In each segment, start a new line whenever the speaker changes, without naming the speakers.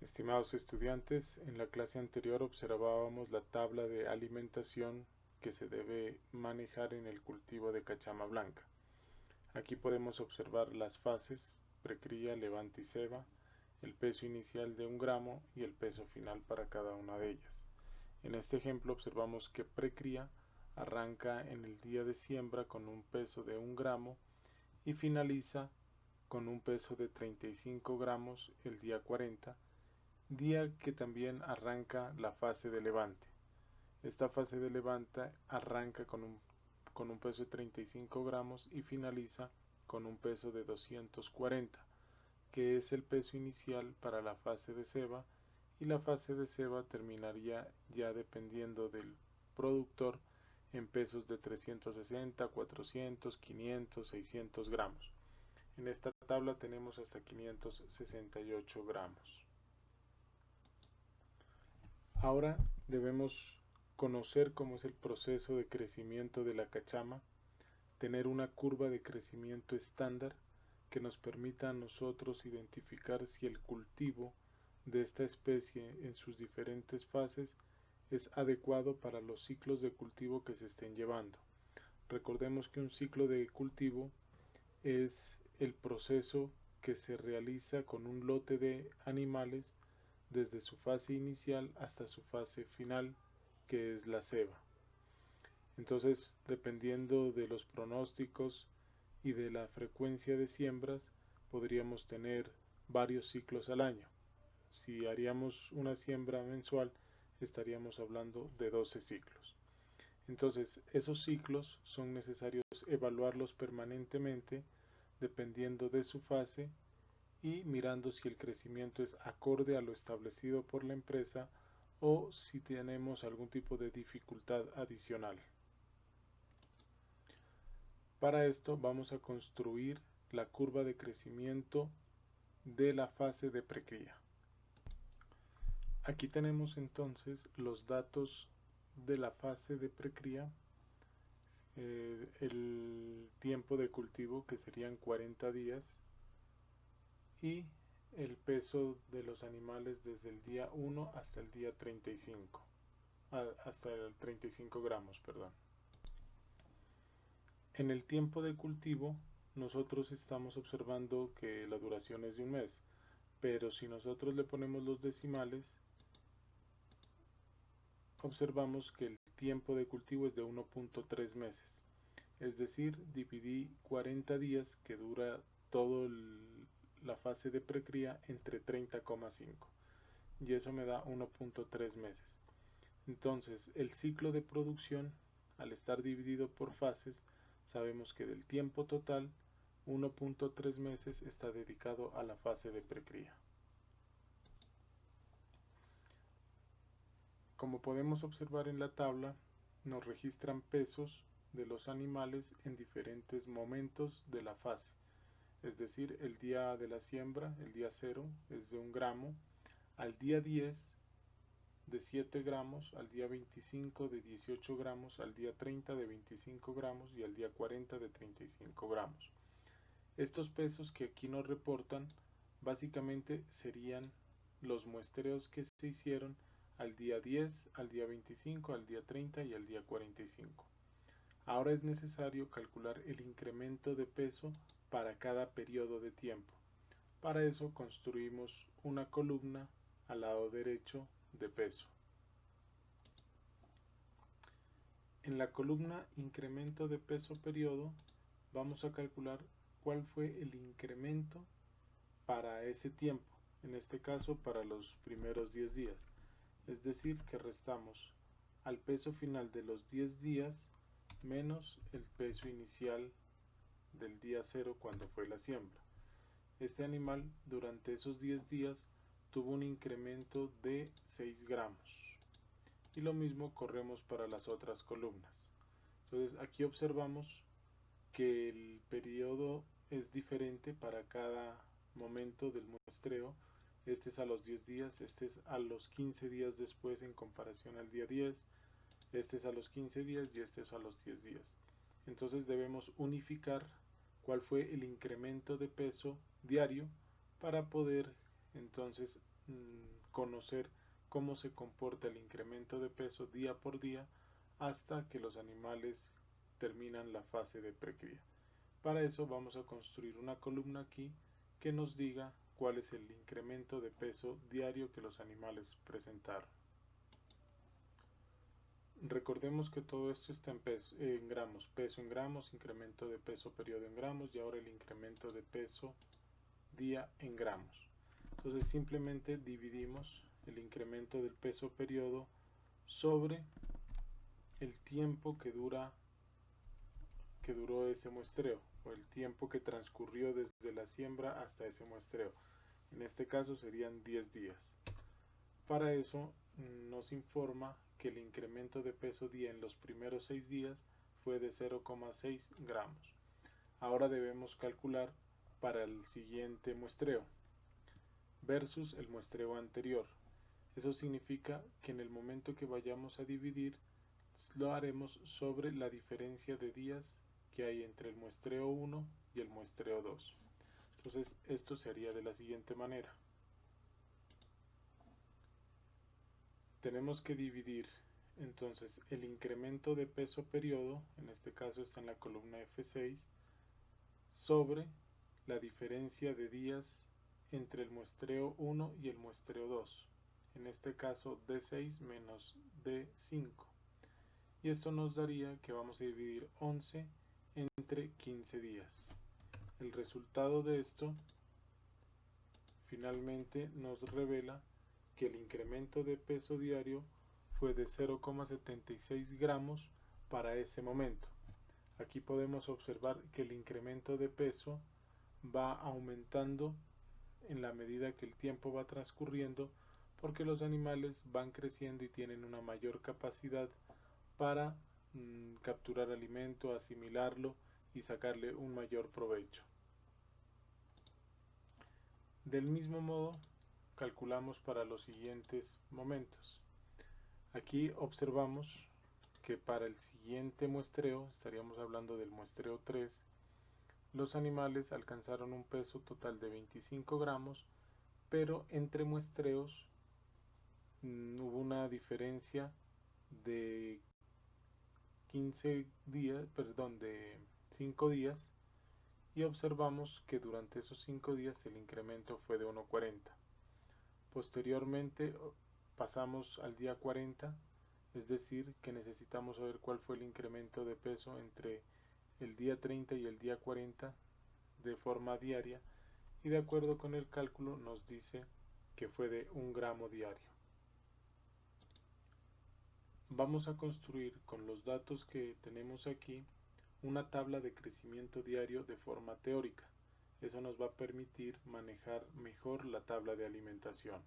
Estimados estudiantes, en la clase anterior observábamos la tabla de alimentación que se debe manejar en el cultivo de cachama blanca. Aquí podemos observar las fases: precría, levante y ceba, el peso inicial de 1 gramo y el peso final para cada una de ellas. En este ejemplo observamos que precría arranca en el día de siembra con un peso de 1 gramo y finaliza con un peso de 35 gramos el día 40, día que también arranca la fase de levante. Esta fase de levante arranca con un peso de 35 gramos y finaliza con un peso de 240, que es el peso inicial para la fase de ceba, y la fase de ceba terminaría, ya dependiendo del productor, en pesos de 360, 400, 500, 600 gramos. En esta tabla tenemos hasta 568 gramos. Ahora debemos conocer cómo es el proceso de crecimiento de la cachama, tener una curva de crecimiento estándar que nos permita a nosotros identificar si el cultivo de esta especie en sus diferentes fases es adecuado para los ciclos de cultivo que se estén llevando. Recordemos que un ciclo de cultivo es el proceso que se realiza con un lote de animales desde su fase inicial hasta su fase final, que es la ceba. Entonces, dependiendo de los pronósticos y de la frecuencia de siembras, podríamos tener varios ciclos al año. Si haríamos una siembra mensual, estaríamos hablando de 12 ciclos. Entonces, esos ciclos son necesarios evaluarlos permanentemente dependiendo de su fase y mirando si el crecimiento es acorde a lo establecido por la empresa o si tenemos algún tipo de dificultad adicional. Para esto vamos a construir la curva de crecimiento de la fase de precría. Aquí tenemos entonces los datos de la fase de precría, el tiempo de cultivo, que serían 40 días, y el peso de los animales desde el día 1 hasta el día 35, hasta el 35 gramos, perdón. En el tiempo de cultivo nosotros estamos observando que la duración es de 1 mes, pero si nosotros le ponemos los decimales, observamos que el tiempo de cultivo es de 1.3 meses. Es decir, dividí 40 días, que dura toda la fase de precría, entre 30,5, y eso me da 1.3 meses. Entonces, el ciclo de producción, al estar dividido por fases, sabemos que del tiempo total, 1.3 meses está dedicado a la fase de precría. Como podemos observar en la tabla, nos registran pesos de los animales en diferentes momentos de la fase. Es decir, el día de la siembra, el día 0, es de 1 gramo, al día 10 de 7 gramos, al día 25 de 18 gramos, al día 30 de 25 gramos y al día 40 de 35 gramos. Estos pesos que aquí nos reportan básicamente serían los muestreos que se hicieron al día 10, al día 25, al día 30 y al día 45. Ahora es necesario calcular el incremento de peso para cada periodo de tiempo. Para eso construimos una columna al lado derecho de peso. En la columna incremento de peso periodo vamos a calcular cuál fue el incremento para ese tiempo, en este caso para los primeros 10 días. Es decir, que restamos al peso final de los 10 días menos el peso inicial del día 0 cuando fue la siembra. Este animal durante esos 10 días tuvo un incremento de 6 gramos. Y lo mismo corremos para las otras columnas. Entonces aquí observamos que el periodo es diferente para cada momento del muestreo. Este es a los 10 días, este es a los 15 días después en comparación al día 10, este es a los 15 días y este es a los 10 días. Entonces debemos unificar cuál fue el incremento de peso diario para poder entonces conocer cómo se comporta el incremento de peso día por día hasta que los animales terminan la fase de precría. Para eso vamos a construir una columna aquí que nos diga cuál es el incremento de peso diario que los animales presentaron. Recordemos que todo esto está en gramos, peso en gramos, incremento de peso periodo en gramos y ahora el incremento de peso día en gramos. Entonces simplemente dividimos el incremento del peso periodo sobre el tiempo que duró ese muestreo, o el tiempo que transcurrió desde la siembra hasta ese muestreo. En este caso serían 10 días. Para eso nos informa que el incremento de peso día en los primeros 6 días fue de 0,6 gramos. Ahora debemos calcular para el siguiente muestreo versus el muestreo anterior. Eso significa que en el momento que vayamos a dividir lo haremos sobre la diferencia de días que hay entre el muestreo 1 y el muestreo 2. Entonces esto se haría de la siguiente manera. Tenemos que dividir entonces el incremento de peso periodo, en este caso está en la columna F6, sobre la diferencia de días entre el muestreo 1 y el muestreo 2, en este caso D6 menos D5. Y esto nos daría que vamos a dividir 11 entre 15 días. El resultado de esto finalmente nos revela que el incremento de peso diario fue de 0,76 gramos para ese momento. Aquí podemos observar que el incremento de peso va aumentando en la medida que el tiempo va transcurriendo, porque los animales van creciendo y tienen una mayor capacidad para capturar alimento, asimilarlo y sacarle un mayor provecho. Del mismo modo, calculamos para los siguientes momentos. Aquí observamos que para el siguiente muestreo, estaríamos hablando del muestreo 3, los animales alcanzaron un peso total de 25 gramos, pero entre muestreos hubo una diferencia de 5 días, y observamos que durante esos 5 días el incremento fue de 1,40. Posteriormente pasamos al día 40, es decir, que necesitamos saber cuál fue el incremento de peso entre el día 30 y el día 40 de forma diaria, y de acuerdo con el cálculo nos dice que fue de 1 gramo diario. Vamos a construir con los datos que tenemos aquí una tabla de crecimiento diario de forma teórica. Eso nos va a permitir manejar mejor la tabla de alimentación.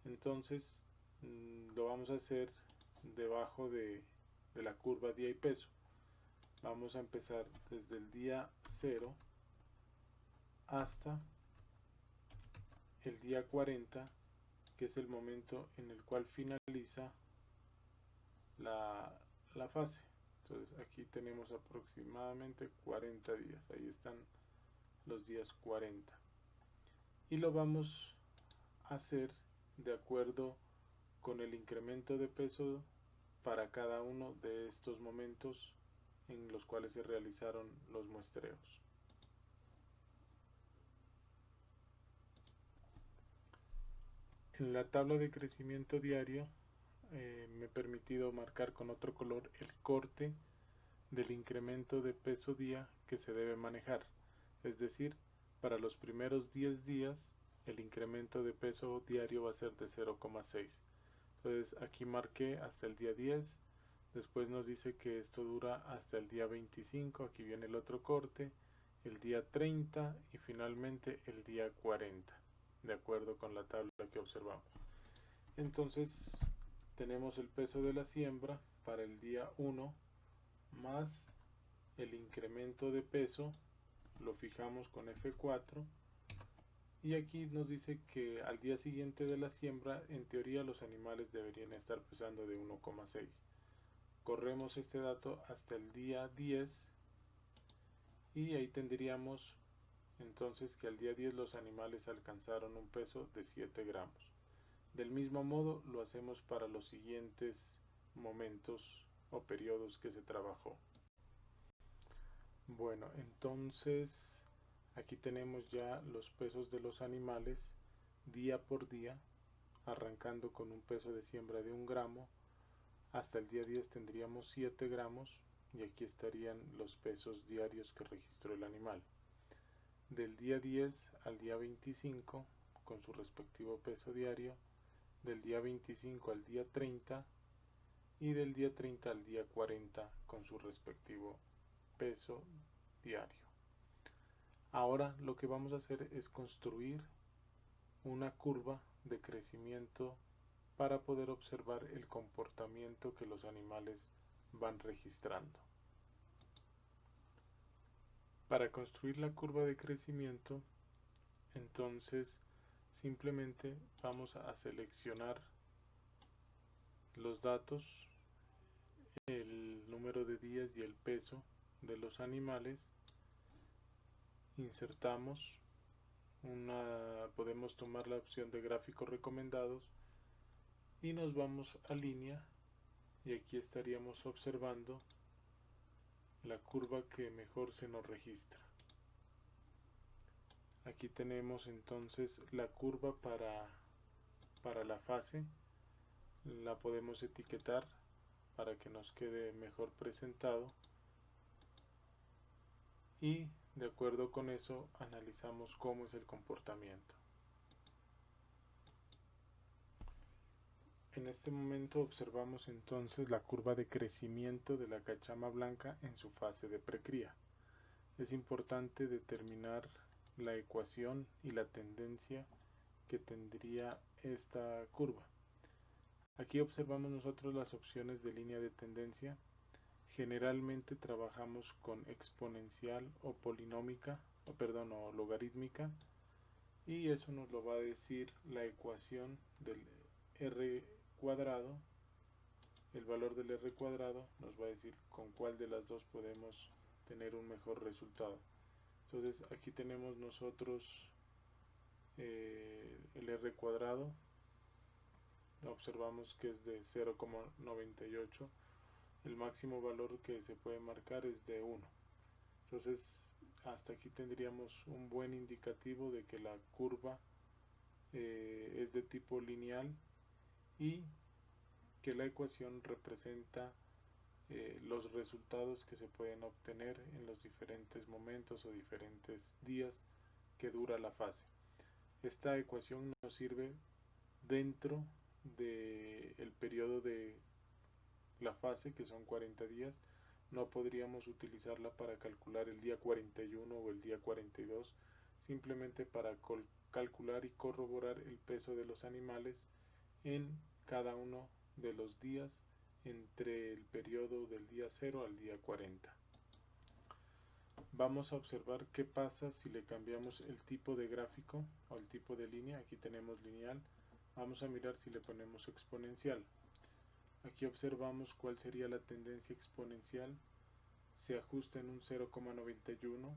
Entonces lo vamos a hacer debajo de la curva día y peso. Vamos a empezar desde el día 0 hasta el día 40, que es el momento en el cual finaliza la fase. Entonces aquí tenemos aproximadamente 40 días, ahí están los días 40, y lo vamos a hacer de acuerdo con el incremento de peso para cada uno de estos momentos en los cuales se realizaron los muestreos. En la tabla de crecimiento diario me he permitido marcar con otro color el corte del incremento de peso día que se debe manejar, es decir, para los primeros 10 días el incremento de peso diario va a ser de 0,6. Entonces aquí marqué hasta el día 10, después nos dice que esto dura hasta el día 25, aquí viene el otro corte, el día 30 y finalmente el día 40, de acuerdo con la tabla que observamos. Entonces tenemos el peso de la siembra para el día 1 más el incremento de peso, lo fijamos con F4, y aquí nos dice que al día siguiente de la siembra en teoría los animales deberían estar pesando de 1,6. Corremos este dato hasta el día 10 y ahí tendríamos entonces que al día 10 los animales alcanzaron un peso de 7 gramos. Del mismo modo lo hacemos para los siguientes momentos o periodos que se trabajó. Bueno, entonces aquí tenemos ya los pesos de los animales día por día, arrancando con un peso de siembra de 1 gramo. Hasta el día 10 tendríamos 7 gramos y aquí estarían los pesos diarios que registró el animal. Del día 10 al día 25 con su respectivo peso diario, del día 25 al día 30 y del día 30 al día 40 con su respectivo peso diario. Ahora lo que vamos a hacer es construir una curva de crecimiento para poder observar el comportamiento que los animales van registrando. Para construir la curva de crecimiento, entonces simplemente vamos a seleccionar los datos, el número de días y el peso de los animales. Insertamos podemos tomar la opción de gráficos recomendados y nos vamos a línea y aquí estaríamos observando la curva que mejor se nos registra. Aquí tenemos entonces la curva para la fase, la podemos etiquetar para que nos quede mejor presentado y de acuerdo con eso analizamos cómo es el comportamiento. En este momento observamos entonces la curva de crecimiento de la cachama blanca en su fase de precría. Es importante determinar la ecuación y la tendencia que tendría esta curva. Aquí observamos nosotros las opciones de línea de tendencia. Generalmente trabajamos con exponencial o polinómica, o logarítmica, y eso nos lo va a decir la ecuación del r cuadrado. El valor del r cuadrado nos va a decir con cuál de las dos podemos tener un mejor resultado. Entonces aquí tenemos nosotros el r cuadrado, observamos que es de 0,98, el máximo valor que se puede marcar es de 1. Entonces hasta aquí tendríamos un buen indicativo de que la curva es de tipo lineal y que la ecuación representa los resultados que se pueden obtener en los diferentes momentos o diferentes días que dura la fase. Esta ecuación nos sirve dentro del periodo de la fase, que son 40 días. No podríamos utilizarla para calcular el día 41 o el día 42, simplemente para calcular y corroborar el peso de los animales en cada uno de los días entre el periodo del día 0 al día 40. Vamos a observar qué pasa si le cambiamos el tipo de gráfico o el tipo de línea. Aquí tenemos lineal. Vamos a mirar si le ponemos exponencial. Aquí observamos cuál sería la tendencia exponencial. Se ajusta en un 0,91.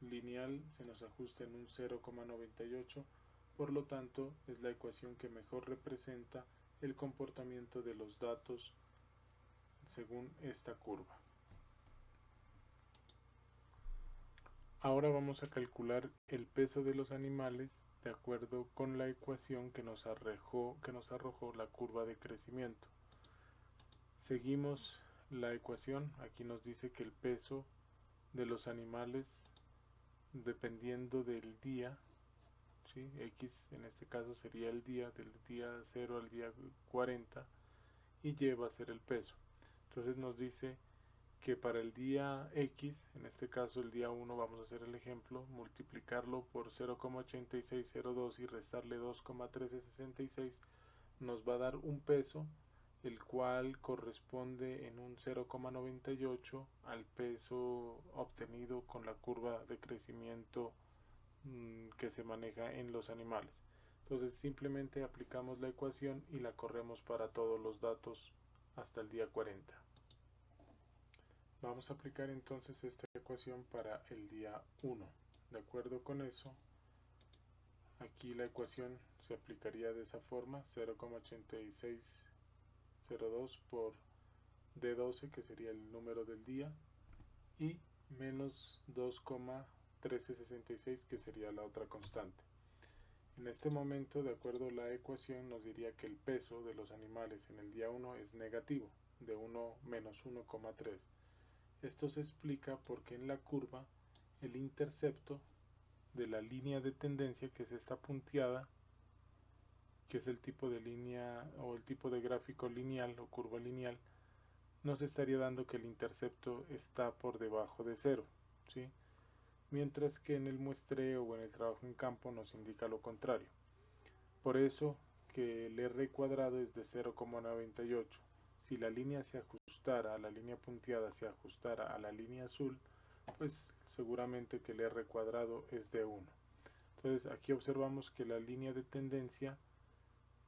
Lineal se nos ajusta en un 0,98. Por lo tanto, es la ecuación que mejor representa el comportamiento de los datos según esta curva. Ahora vamos a calcular el peso de los animales de acuerdo con la ecuación que nos arrojó la curva de crecimiento. Seguimos la ecuación. Aquí nos dice que el peso de los animales, dependiendo del día, ¿sí? X en este caso sería el día, del día 0 al día 40, y Y va a ser el peso. Entonces nos dice que para el día X, en este caso el día 1, vamos a hacer el ejemplo, multiplicarlo por 0,8602 y restarle 2,1366, nos va a dar un peso, el cual corresponde en un 0,98 al peso obtenido con la curva de crecimiento que se maneja en los animales. Entonces simplemente aplicamos la ecuación y la corremos para todos los datos hasta el día 40. Vamos a aplicar entonces esta ecuación para el día 1. De acuerdo con eso, aquí la ecuación se aplicaría de esa forma: 0,8602 por D12, que sería el número del día, y menos 2,1366, que sería la otra constante. En este momento, de acuerdo a la ecuación, nos diría que el peso de los animales en el día 1 es negativo, de 1 menos 1,3. Esto se explica porque en la curva el intercepto de la línea de tendencia, que es esta punteada, que es el tipo de línea o el tipo de gráfico lineal o curva lineal, nos estaría dando que el intercepto está por debajo de 0, ¿sí? Mientras que en el muestreo o en el trabajo en campo nos indica lo contrario. Por eso que el R cuadrado es de 0,98. Si la línea se ajustara, la línea punteada se ajustara a la línea azul, pues seguramente que el R cuadrado es de 1. Entonces aquí observamos que la línea de tendencia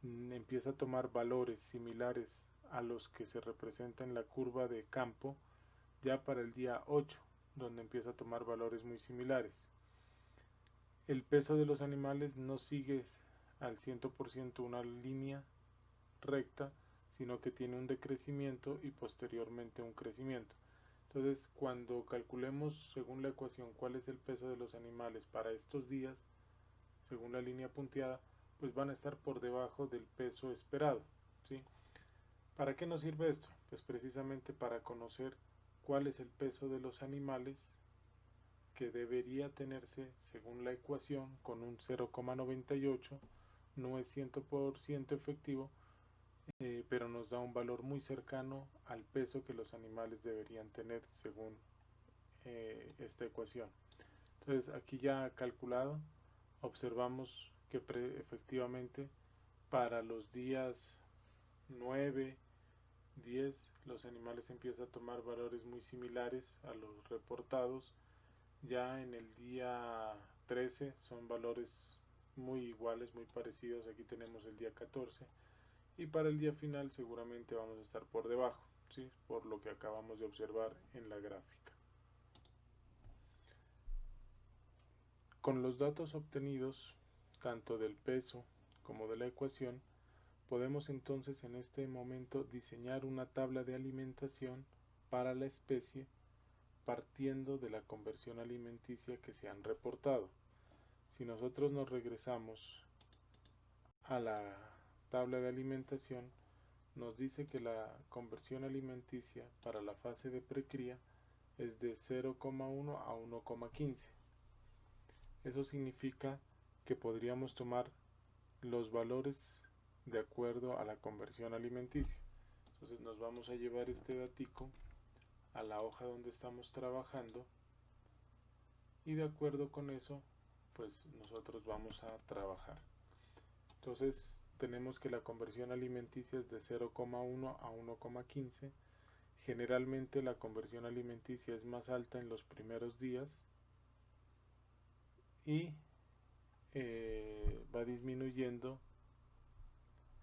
empieza a tomar valores similares a los que se representa en la curva de campo ya para el día 8, donde empieza a tomar valores muy similares. El peso de los animales no sigue al 100% una línea recta, sino que tiene un decrecimiento y posteriormente un crecimiento. Entonces, cuando calculemos según la ecuación cuál es el peso de los animales para estos días, según la línea punteada, pues van a estar por debajo del peso esperado, ¿sí? ¿Para qué nos sirve esto? Pues precisamente para conocer cuál es el peso de los animales que debería tenerse según la ecuación con un 0,98. No es 100% efectivo, pero nos da un valor muy cercano al peso que los animales deberían tener según esta ecuación. Entonces aquí ya calculado, observamos que efectivamente para los días 9, 10, los animales empiezan a tomar valores muy similares a los reportados. Ya en el día 13 son valores muy iguales, muy parecidos. Aquí tenemos el día 14. Y para el día final seguramente vamos a estar por debajo, ¿sí? Por lo que acabamos de observar en la gráfica. Con los datos obtenidos, tanto del peso como de la ecuación, podemos entonces en este momento diseñar una tabla de alimentación para la especie partiendo de la conversión alimenticia que se han reportado. Si nosotros nos regresamos a la tabla de alimentación, nos dice que la conversión alimenticia para la fase de precría es de 0,1 a 1,15. Eso significa que podríamos tomar los valores de acuerdo a la conversión alimenticia. Entonces nos vamos a llevar este datico a la hoja donde estamos trabajando y de acuerdo con eso pues nosotros vamos a trabajar. Entonces tenemos que la conversión alimenticia es de 0,1 a 1,15. Generalmente la conversión alimenticia es más alta en los primeros días y va disminuyendo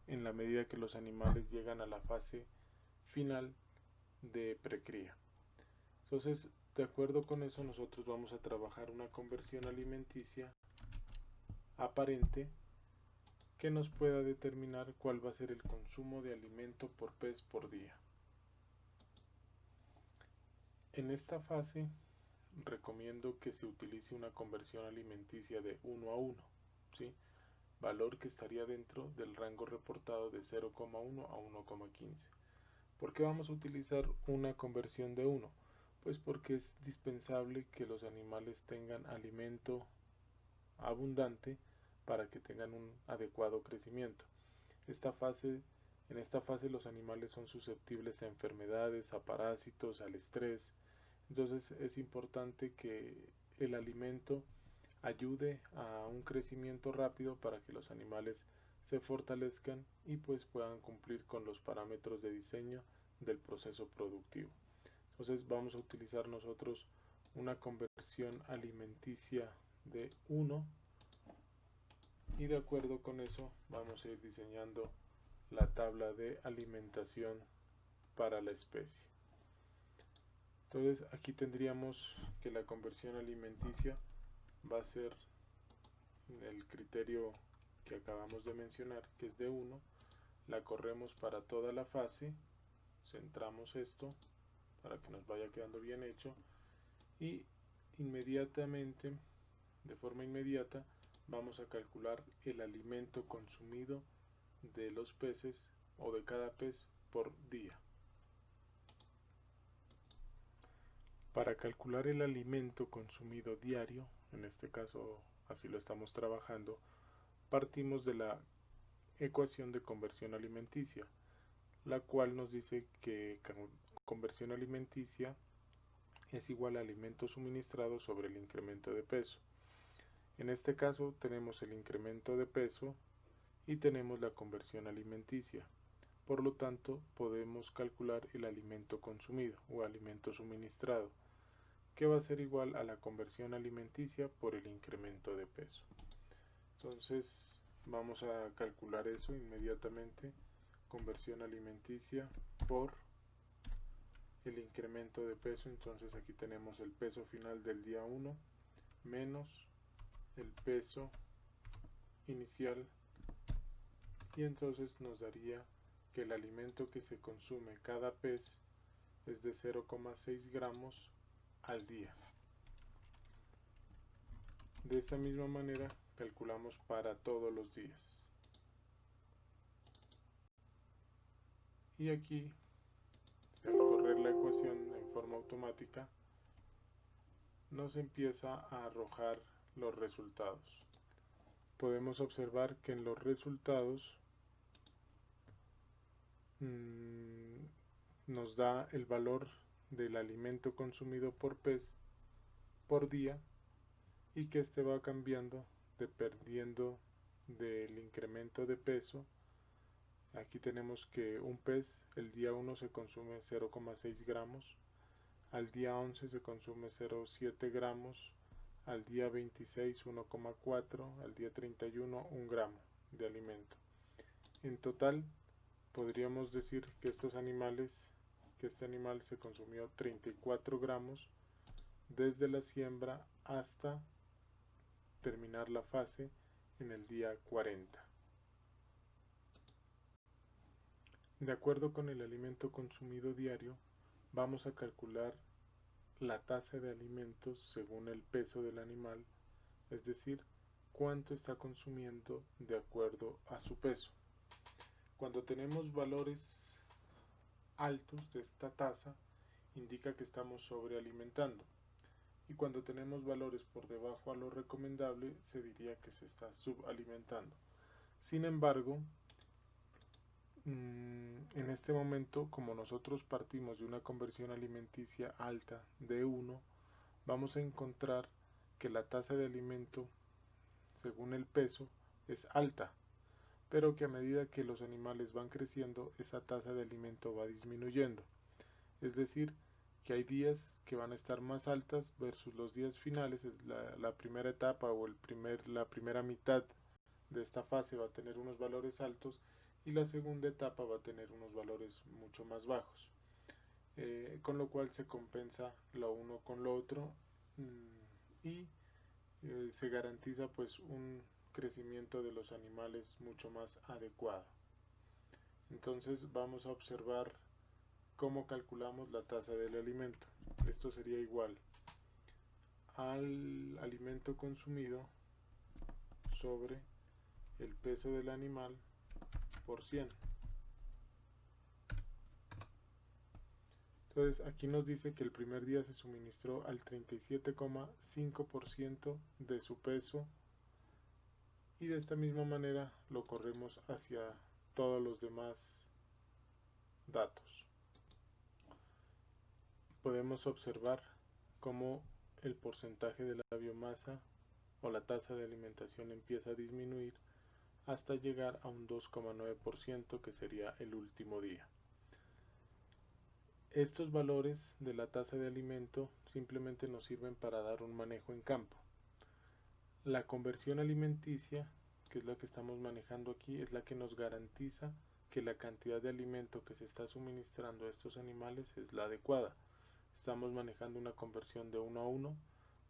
en la medida que los animales llegan a la fase final de precría. Entonces, de acuerdo con eso, nosotros vamos a trabajar una conversión alimenticia aparente que nos pueda determinar cuál va a ser el consumo de alimento por pez por día. En esta fase recomiendo que se utilice una conversión alimenticia de 1 a 1, ¿sí? Valor que estaría dentro del rango reportado de 0,1 a 1,15. ¿Por qué vamos a utilizar una conversión de 1? Pues porque es dispensable que los animales tengan alimento abundante para que tengan un adecuado crecimiento. En esta fase los animales son susceptibles a enfermedades, a parásitos, al estrés. Entonces es importante que el alimento ayude a un crecimiento rápido para que los animales se fortalezcan y pues puedan cumplir con los parámetros de diseño del proceso productivo. Entonces vamos a utilizar nosotros una conversión alimenticia de 1 y de acuerdo con eso vamos a ir diseñando la tabla de alimentación para la especie. Entonces aquí tendríamos que la conversión alimenticia va a ser el criterio que acabamos de mencionar, que es de 1, la corremos para toda la fase, centramos esto para que nos vaya quedando bien hecho y inmediatamente, de forma inmediata, vamos a calcular el alimento consumido de los peces o de cada pez por día. Para calcular el alimento consumido diario, en este caso así lo estamos trabajando, partimos de la ecuación de conversión alimenticia, la cual nos dice que conversión alimenticia es igual a alimento suministrado sobre el incremento de peso. En este caso tenemos el incremento de peso y tenemos la conversión alimenticia. Por lo tanto, podemos calcular el alimento consumido o alimento suministrado, que va a ser igual a la conversión alimenticia por el incremento de peso. Entonces, vamos a calcular eso inmediatamente. Conversión alimenticia por el incremento de peso. Entonces aquí tenemos el peso final del día 1 menos el peso inicial, y entonces nos daría que el alimento que se consume cada pez es de 0,6 gramos al día. De esta misma manera calculamos para todos los días. Y aquí, al correr la ecuación en forma automática, nos empieza a arrojar los resultados. Podemos observar que en los resultados nos da el valor del alimento consumido por pez por día y que este va cambiando dependiendo del incremento de peso. Aquí tenemos que un pez el día 1 se consume 0,6 gramos, al día 11 se consume 0,7 gramos, al día 26 1,4, al día 31 1 gramo de alimento. En total podríamos decir que este animal se consumió 34 gramos desde la siembra hasta terminar la fase en el día 40. De acuerdo con el alimento consumido diario, vamos a calcular la tasa de alimentos según el peso del animal, es decir, cuánto está consumiendo de acuerdo a su peso. Cuando tenemos valores altos de esta tasa, indica que estamos sobrealimentando. Y cuando tenemos valores por debajo a lo recomendable, se diría que se está subalimentando. Sin embargo, en este momento, como nosotros partimos de una conversión alimenticia alta de 1, vamos a encontrar que la tasa de alimento según el peso es alta, pero que a medida que los animales van creciendo, esa tasa de alimento va disminuyendo. Es decir, que hay días que van a estar más altas versus los días finales. La primera etapa o la primera mitad de esta fase va a tener unos valores altos y la segunda etapa va a tener unos valores mucho más bajos, con lo cual se compensa lo uno con lo otro y se garantiza pues un crecimiento de los animales mucho más adecuado. Entonces vamos a observar cómo calculamos la tasa del alimento. Esto sería igual al alimento consumido sobre el peso del animal por 100. Entonces aquí nos dice que el primer día se suministró al 37,5% de su peso, y de esta misma manera lo corremos hacia todos los demás datos. Podemos observar cómo el porcentaje de la biomasa o la tasa de alimentación empieza a disminuir hasta llegar a un 2,9%, que sería el último día. Estos valores de la tasa de alimento simplemente nos sirven para dar un manejo en campo. La conversión alimenticia, que es la que estamos manejando aquí, es la que nos garantiza que la cantidad de alimento que se está suministrando a estos animales es la adecuada. Estamos manejando una conversión de 1 a 1,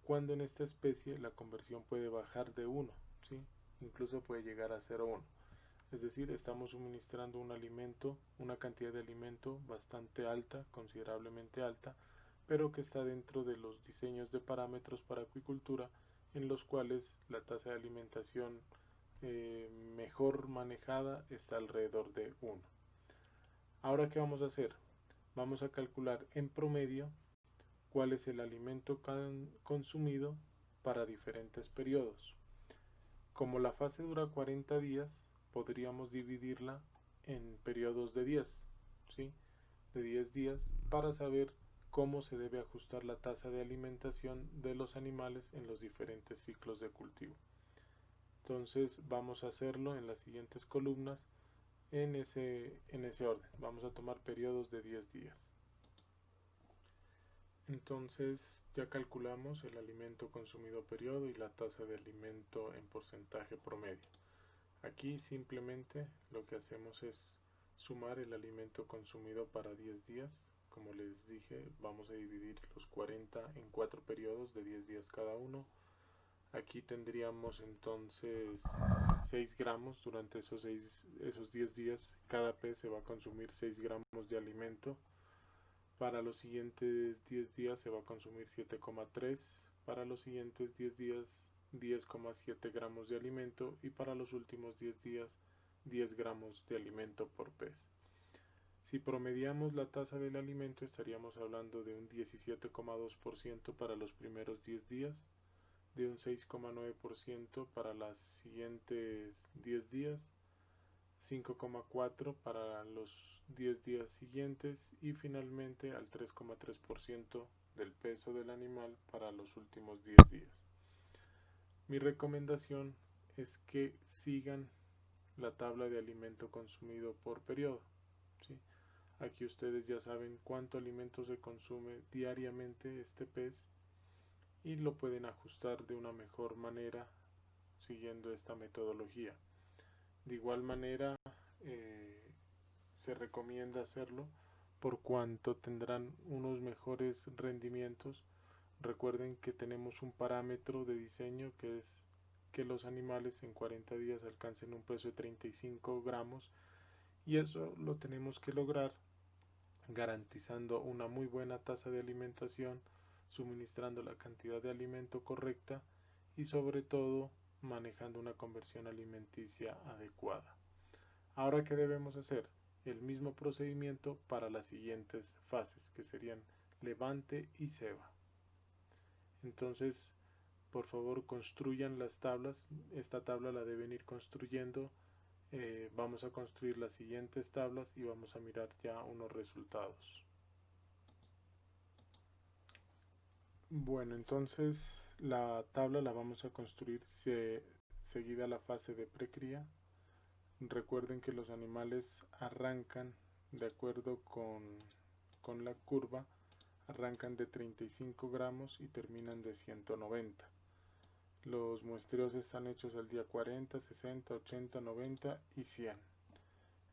cuando en esta especie la conversión puede bajar de 1, ¿sí? Incluso puede llegar a 0,1. Es decir, estamos suministrando un alimento, una cantidad de alimento bastante alta, considerablemente alta, pero que está dentro de los diseños de parámetros para acuicultura, en los cuales la tasa de alimentación mejor manejada está alrededor de 1. Ahora, ¿qué vamos a hacer? Vamos a calcular en promedio cuál es el alimento consumido para diferentes periodos. Como la fase dura 40 días, podríamos dividirla en periodos de 10, ¿sí? De 10 días, para saber cómo se debe ajustar la tasa de alimentación de los animales en los diferentes ciclos de cultivo. Entonces vamos a hacerlo en las siguientes columnas en ese orden. Vamos a tomar periodos de 10 días. Entonces ya calculamos el alimento consumido periodo y la tasa de alimento en porcentaje promedio. Aquí simplemente lo que hacemos es sumar el alimento consumido para 10 días. Como les dije, vamos a dividir los 40 en 4 periodos de 10 días cada uno. Aquí tendríamos entonces 6 gramos durante esos 10 días. Cada pez se va a consumir 6 gramos de alimento. Para los siguientes 10 días se va a consumir 7,3. Para los siguientes 10 días 10,7 gramos de alimento y para los últimos 10 días 10 gramos de alimento por pez. Si promediamos la tasa del alimento estaríamos hablando de un 17,2% para los primeros 10 días, de un 6,9% para los siguientes 10 días, 5,4% para los 10 días siguientes y finalmente al 3,3% del peso del animal para los últimos 10 días. Mi recomendación es que sigan la tabla de alimento consumido por periodo, ¿sí? Aquí ustedes ya saben cuánto alimento se consume diariamente este pez y lo pueden ajustar de una mejor manera siguiendo esta metodología. De igual manera se recomienda hacerlo por cuanto tendrán unos mejores rendimientos. Recuerden que tenemos un parámetro de diseño que es que los animales en 40 días alcancen un peso de 35 gramos y eso lo tenemos que lograr garantizando una muy buena tasa de alimentación, suministrando la cantidad de alimento correcta y sobre todo manejando una conversión alimenticia adecuada. Ahora, ¿qué debemos hacer? El mismo procedimiento para las siguientes fases, que serían levante y ceba. Entonces, por favor, construyan las tablas. Esta tabla la deben ir construyendo. Vamos a construir las siguientes tablas y vamos a mirar ya unos resultados. Bueno, entonces la tabla la vamos a construir seguida la fase de precría. Recuerden que los animales arrancan de acuerdo con la curva, arrancan de 35 gramos y terminan de 190. Los muestreos están hechos al día 40, 60, 80, 90 y 100.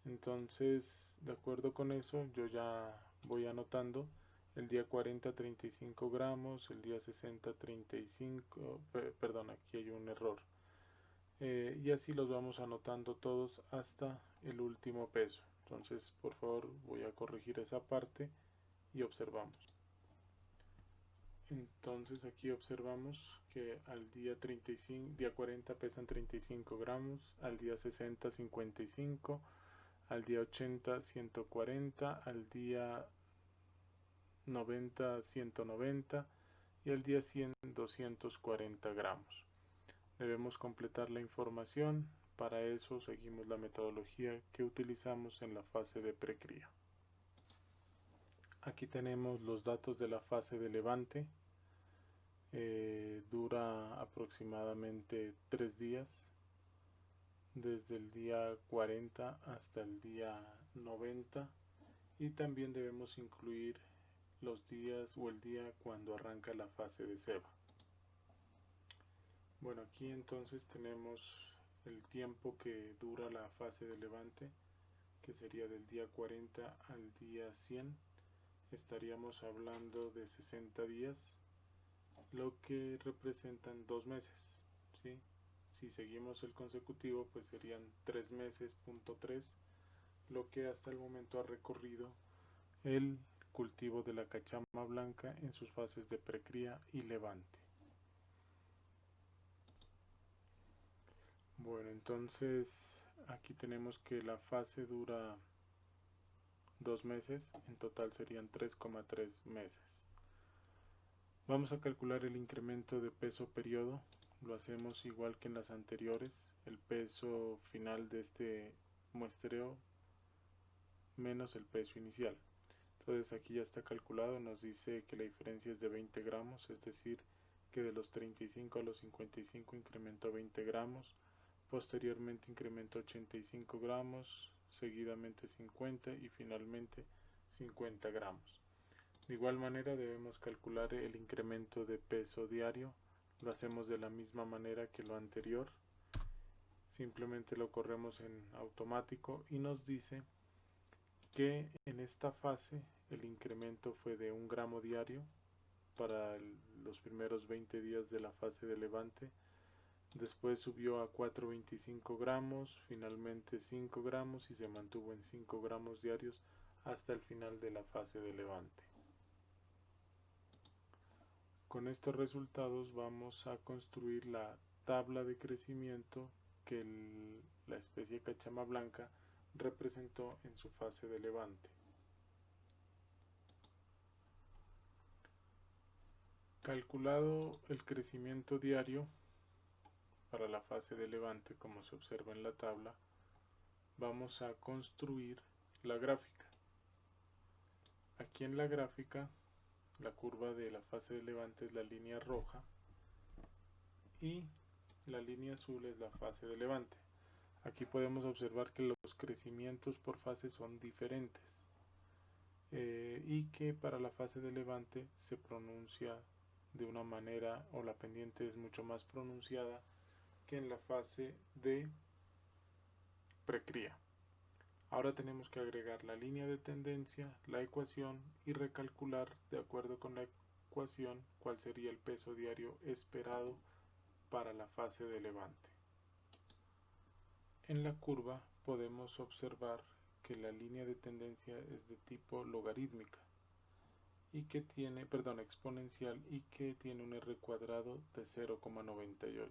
Entonces, de acuerdo con eso, yo ya voy anotando el día 40 35 gramos, el día 60 35, perdón, aquí hay un error. Y así los vamos anotando todos hasta el último peso. Entonces, por favor, voy a corregir esa parte y observamos. Entonces aquí observamos que al día 40 pesan 35 gramos, al día 60 55, al día 80 140, al día 90 190 y al día 100 240 gramos. Debemos completar la información, para eso seguimos la metodología que utilizamos en la fase de precría. Aquí tenemos los datos de la fase de levante. Dura aproximadamente 3 días, desde el día 40 hasta el día 90, y también debemos incluir los días o el día cuando arranca la fase de ceba. Bueno, aquí entonces tenemos el tiempo que dura la fase de levante, que sería del día 40 al día 100. Estaríamos hablando de 60 días. lo que representan 2 meses, ¿sí? Si seguimos el consecutivo, pues serían 3 meses, punto 3, lo que hasta el momento ha recorrido el cultivo de la cachama blanca en sus fases de precría y levante. Bueno, entonces aquí tenemos que la fase dura 2 meses, en total serían 3,3 meses. Vamos a calcular el incremento de peso periodo. Lo hacemos igual que en las anteriores. El peso final de este muestreo menos el peso inicial. Entonces aquí ya está calculado. Nos dice que la diferencia es de 20 gramos. Es decir, que de los 35 a los 55 incrementó 20 gramos. Posteriormente incrementó 85 gramos. Seguidamente 50 y finalmente 50 gramos. De igual manera debemos calcular el incremento de peso diario. Lo hacemos de la misma manera que lo anterior. Simplemente lo corremos en automático y nos dice que en esta fase el incremento fue de 1 gramo diario para los primeros 20 días de la fase de levante. Después subió a 4,25 gramos, finalmente 5 gramos y se mantuvo en 5 gramos diarios hasta el final de la fase de levante. Con estos resultados vamos a construir la tabla de crecimiento que la especie cachama blanca representó en su fase de levante. Calculado el crecimiento diario para la fase de levante, como se observa en la tabla, vamos a construir la gráfica. Aquí en la gráfica, la curva de la fase de levante es la línea roja y la línea azul es la fase de levante. Aquí podemos observar que los crecimientos por fase son diferentes y que para la fase de levante se pronuncia de una manera, o la pendiente es mucho más pronunciada que en la fase de precría. Ahora tenemos que agregar la línea de tendencia, la ecuación y recalcular de acuerdo con la ecuación cuál sería el peso diario esperado para la fase de levante. En la curva podemos observar que la línea de tendencia es de tipo logarítmica y que tiene, exponencial y que tiene un R cuadrado de 0,98.